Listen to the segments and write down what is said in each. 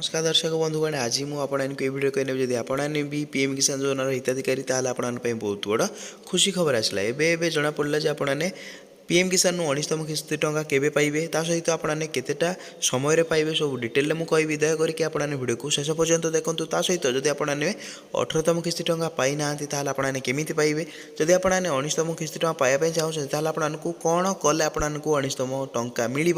नमस्कार दर्शक बंधुगण आज मुझे वीडियो कहने जब आपने भी पीएम किसान योजनार हिताधिकारी ताल आपन बहुत बड़ खुशी खबर आसला एवं जना पड़ा जे आपने पीएम किसान 19तम किस्ती टंका केबे पाइबे ता सहित आपने केतेटा समय पाइबे सब डिटेल में कहि दयाकोरी आपने वीडियो को शेष पर्यंत देखूँ ता सहित जदि आपने 18तम किस्ती टंका पाई ना आपने केमी पाइबे जदि आपने 19तम किस्ती टंका पाइबा चाहते आपको कौन कले आपको 19तम टंका मिल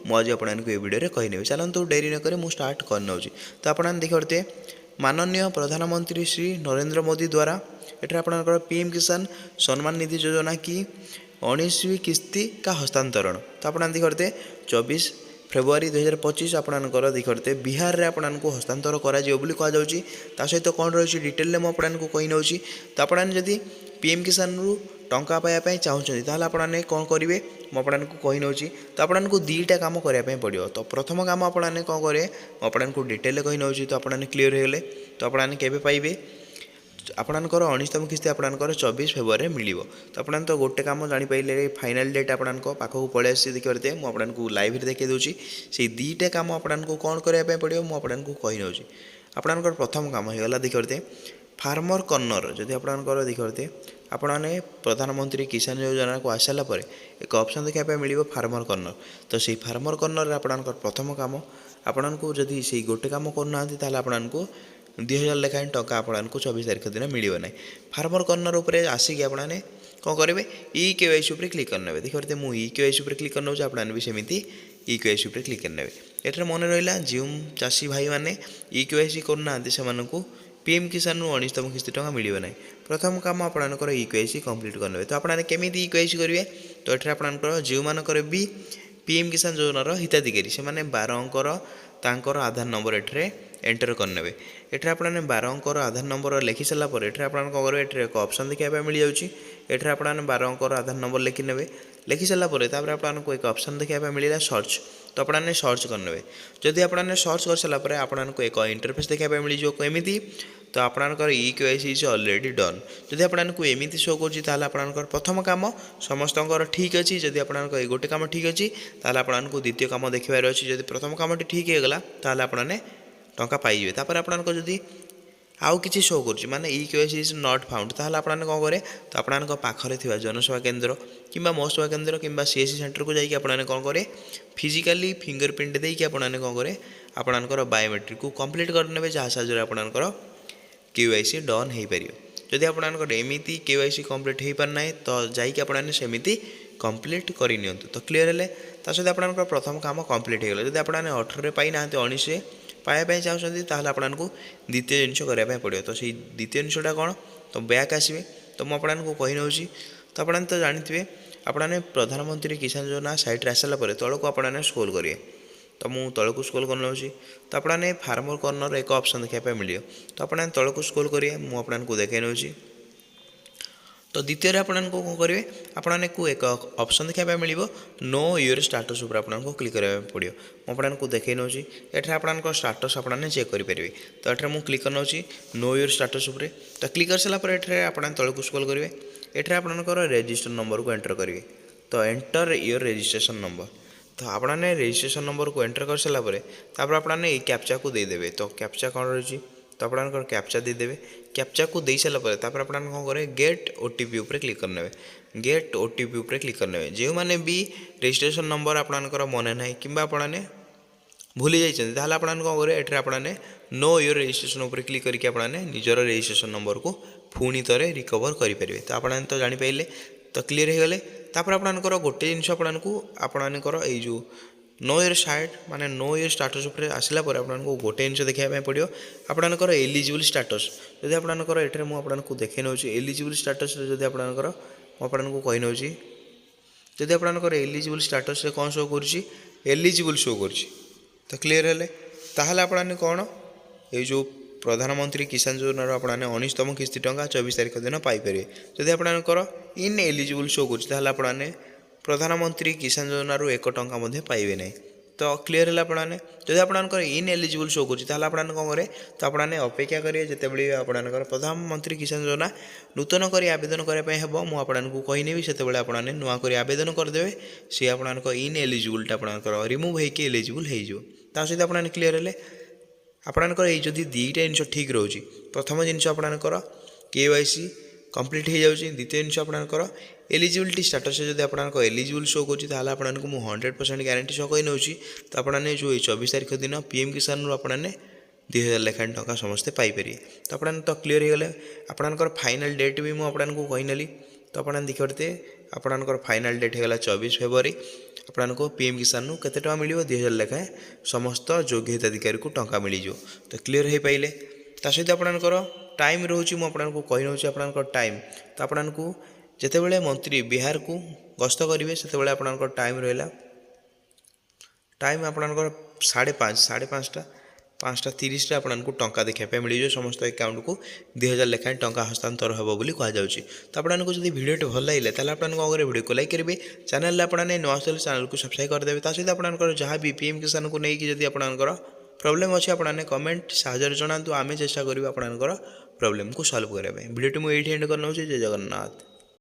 मुझे आपको ये वीडियो कहने चलतु डेरी नक मुझे स्टार्ट करने तो आपने देखते माननीय प्रधानमंत्री श्री नरेंद्र मोदी द्वारा एठार आपंकर पीएम किसान सम्मान निधि योजना की 19वीं किस्ती का हस्तांतरण तो आप देखते 24 फेब्रुआरी 2025 आपंकर देखते बिहार में आपको हस्तांतर कर सहित कौन रही डिटेल में आपको कही नौ तो आपड़ी पीएम किसान रु टंका पाइबा चाहते आपने कौन करेंगे मुझे कही नौ तो आपको दुईटा कम करने पड़ो तो प्रथम कम आपने कौन करेंगे आपको डिटेल कही नौ तो आपने क्लीयर होगले तो आपने केवे पाइबे आपणकर 19तम किस्ती आपणकर 24 फेब्रुआरी मिल तो आप तो गोटे कम जापारे फाइनाल डेट आपण पाखक पलि आसी देखते मुझे लाइव देखे दूसरी से दुईटा कम आपको कौन करने पड़ो मुझे कही नौ आपणकर प्रथम कम होगा देखते फार्मर कर्नर जदि आपणकर देखते आपने प्रधानमंत्री किसान योजना को आसाला एक ऑप्शन देखा मिल फार्मर कर्नर तो से फार्मर कर्नर आपणकर प्रथम कम आपण को जदि से गोटे कम करना आपको 2000 लेखाएं टंका आपको 24 तारीख दिन मिल ना फार्मर कर्नर उपर आसिक आपने कौन करेंगे ई केवाईसी उपर क्लिक करने देखते मुझे ई केवाईसी उपर क्लिक करने आपने भी सेमती ई केवाईसी उपर क्लिक करने एठार मन रहा जो चाषी भाई मैंने ई केवाईसी करना से पीएम किसान 19तम किस्ती टंका मिल ना प्रथम कम आपंकर ई केवाईसी कंप्लीट करने तो आपने केमी ई केवाईसी करेंगे तो ये आपंकर जो मानकर भी पीएम किसान योजनार हिताधिकारी से 12 अंकर तांकर आधार नंबर एठरे एंटर करने एठे आपने 12 अंकर आधार नंबर लिखि सारापर एठे आप कौन करेंगे एठे एक ऑप्शन देखा मिल जाऊँगी एठे आपने 12 अंकर आधार नंबर लिखिने लिखि सारापर आपको एक ऑप्शन देखा मिलला सर्च तो आपने सर्च करने जदि आपने सर्च कर सारापर आपको एक इंटरफेस देखा मिल जाए तो आपंकर e KYC is already done जदि आपको एमती शो कर प्रथम कम समस्त ठीक अच्छी जदि आप गोटे कम ठीक अच्छी आपको द्वितीय कम देखार अच्छी जब प्रथम कम ठीक होगला आपने टंका पाइबे तापर आपको जदि आउ किसी शो कर माने e KYC is not found ताहले आपने कौन करें तो आपको पाखरे थिबा जनसेवा केन्द्र किंबा मोसेवा केन्द्र किंबा सीएससी सेंटर को जाइए आपने कौन करें फिजिकाली फिंगरप्रिंट देकी आपने कौन करें आपंकर बायोमेट्रिक को कंप्लीट करने जहाँ साहाय्य आपंकर केवाईसी डन हो पार जदि आपंकर एमती केवाईसी कंप्लीट हो पारना तो जाइए आपने सेमती कंप्लीट करनी तो क्लीयर है सहित आपंकर प्रथम कम कंप्लीट होगा जब आपने 18 पाई ना 19 पाइबा चाहते आपको द्वितीय जिनस करने पड़ो तो से द्वितीय जिनसा कौन तो बैक आसवे तो मुझे आपको कही नौ तो आपने तो जानते आपने प्रधानमंत्री किसान योजना साइट आसाला तौक आपने स्क्रोल करेंगे तो मुझे तौक स्क्रोल कर नौ तो आपने फार्मर कर्नर एक ऑप्शन देखा मिले तो आपने तौक स्क्रोल करेंगे मुझे आपको देखे नौ तो द्वितीय आपको कौन करेंगे आपने को एक ऑप्शन देखा मिल नो योर स्टाटस उपर आपको क्लिक करने पड़ो मुझे आपको देखे नौ ये आपंकर स्टाटस आपने चेक करेंगे तो ये मुझे क्लिक करना नो योर स्टाटस उपर तो क्लिक कर सारापर ये आपने तौक स्क्रोल करेंगे ये आपंकर रजिस्टर नंबर को एंटर करेंगे तो एंटर योर रजिस्ट्रेशन नंबर तो आपने रजिस्ट्रेशन नंबर को एंटर कर सारापर आपने कैप्चा को देदेवे तो कैप्चा कौन रही तो आपंकर कैप्चा देदेवे कैप्चा को दे सारापर आपने कौन करेंगे गेट ओटीपी उपर क्लिक करने गेट ओटीपी उपर क्लिक करने जो मैंने भी रजिस्ट्रेशन नंबर आपंकर मन ना कि आपने भूली जाइए आपने कौन करेंगे ये आपने नो योर रजिस्ट्रेशन उपर क्लिक करके आपने निजर रजिस्ट्रेशन नंबर को पुणी थे रिकवर करेंगे तो आपने तो जापारे तो क्लीयर हो गले आपंकर गोटे जिन आपंकर यो नो योर साइट माने नो योर स्टाटस उपर आसला आपको गोटे जिन देखा पड़ो आपंकर एलिजिबल स्टाटस जब आपंकर ये मुझे देखे नौ एलिजिबल स्टाटस जब आपंकर आपको कही नौ जब आपंकर एलिजिबल स्टाटस कौन शो कर एलिजिबल शो कर तो क्लीयर है ताहले आपने कौन ये जो प्रधानमंत्री किसान योजना आपने 19तम किस्ती टंका 24 तारीख दिन पाइपर जब आपंकर इन एलिजिबल शो कर प्रधानमंत्री किसान योजना एक टंका पाइबे ना तो क्लीयर है आपने जब आपंकर इन एलिजिबल शो कर कौन करें तो आपने अपेक्षा करेंगे जिते आपंकर प्रधानमंत्री किसान योजना नूतन कर आवेदन करने हम मुझे कहनी से आपने नुआ कर आवेदन करदे सी आप इन एलिजिबलटा आपंकर रिमूव होकर एलिजिबल हो सहित आपने क्लीयर है ଆପଣଙ୍କର ଏଇ ଯଦି ଦୁଇଟା ଜିନିଷ ଠିକ୍ ରହୁଛି, ପ୍ରଥମ ଜିନିଷ ଆପଣଙ୍କର KYC କମ୍ପ୍ଲିଟ୍ ହେଇଯାଉଛି, ଦ୍ୱିତୀୟ ଜିନିଷ ଆପଣଙ୍କର ଏଲିଜିବିଲିଟି ଷ୍ଟାଟସ୍ ଯଦି ଆପଣଙ୍କ ଏଲିଜିବୁଲ୍ ଶୋ କରୁଛି ତାହେଲେ ଆପଣଙ୍କୁ ମୁଁ 100% ଗ୍ୟାରେଣ୍ଟି ସହ କହି ନେଉଛି ତ ଆପଣମାନେ ଯେଉଁ ଏଇ 24 ତାରିଖ ଦିନ PM କିଷାନରୁ ଆପଣମାନେ 2000 ଲେଖାଏଁ ଟଙ୍କା ସମସ୍ତେ ପାଇପାରିବେ। ତ ଆପଣମାନେ ତ କ୍ଲିୟର ହେଇଗଲେ। ଆପଣଙ୍କର ଫାଇନାଲ୍ ଡେଟ୍ ବି ମୁଁ ଆପଣଙ୍କୁ କହିନେଲି। ତ ଆପଣ ଦେଖିପାରୁଥିବେ ଆପଣଙ୍କର ଫାଇନାଲ୍ ଡେଟ୍ ହେଇଗଲା 24 ଫେବୃଆରୀ। ଆପଣଙ୍କୁ PM କିଷାନରୁ କେତେ ଟଙ୍କା ମିଳିବ? 2000 ଲେଖାଏଁ ସମସ୍ତ ଯୋଗ୍ୟ ହିତାଧିକାରୀକୁ ଟଙ୍କା ମିଳିଯିବ। ତ କ୍ଲିୟର ହେଇପାରିଲେ। ତା ସହିତ ଆପଣଙ୍କର ଟାଇମ୍ ରହୁଛି, ମୁଁ ଆପଣଙ୍କୁ କହି ନେଉଛି ଆପଣଙ୍କର ଟାଇମ୍। ତ ଆପଣଙ୍କୁ ଯେତେବେଳେ ମନ୍ତ୍ରୀ ବିହାରକୁ ଗସ୍ତ କରିବେ ସେତେବେଳେ ଆପଣଙ୍କର ଟାଇମ୍ ରହିଲା, ଟାଇମ୍ ଆପଣଙ୍କର 5:30 5:30ରେ ଆପଣଙ୍କୁ ଟଙ୍କା ଦେଖିବା ପାଇଁ ମିଳିଯିବ। ସମସ୍ତ ଆକାଉଣ୍ଟକୁ 2000 ଲେଖାଏଁ ଟଙ୍କା ହସ୍ତାନ୍ତର ହେବ ବୋଲି କୁହାଯାଉଛି। ତ ଆପଣଙ୍କୁ ଯଦି ଭିଡ଼ିଓଟି ଭଲ ଲାଗିଲା ତାହେଲେ ଆପଣଙ୍କୁ କ'ଣ କରିବେ? ଭିଡ଼ିଓକୁ ଲାଇକ୍ କରିବେ, ଚ୍ୟାନେଲରେ ଆପଣମାନେ ନୂଆ ଆସିଲେ ଚ୍ୟାନେଲକୁ ସବସ୍କ୍ରାଇବ୍ କରିଦେବେ। ତା ସହିତ ଆପଣଙ୍କର ଯାହା ବି PM କିଷାନକୁ ନେଇକି ଯଦି ଆପଣଙ୍କର ପ୍ରୋବ୍ଲେମ୍ ଅଛି ଆପଣମାନେ କମେଣ୍ଟ ସାହାଯ୍ୟରେ ଜଣାନ୍ତୁ, ଆମେ ଚେଷ୍ଟା କରିବୁ ଆପଣଙ୍କର ପ୍ରୋବ୍ଲେମକୁ ସଲ୍ଭ କରିବା ପାଇଁ। ଭିଡ଼ିଓଟି ମୁଁ ଏଇଠି ଏଣ୍ଡ କରିନେଉଛି। ଜୟ ଜଗନ୍ନାଥ।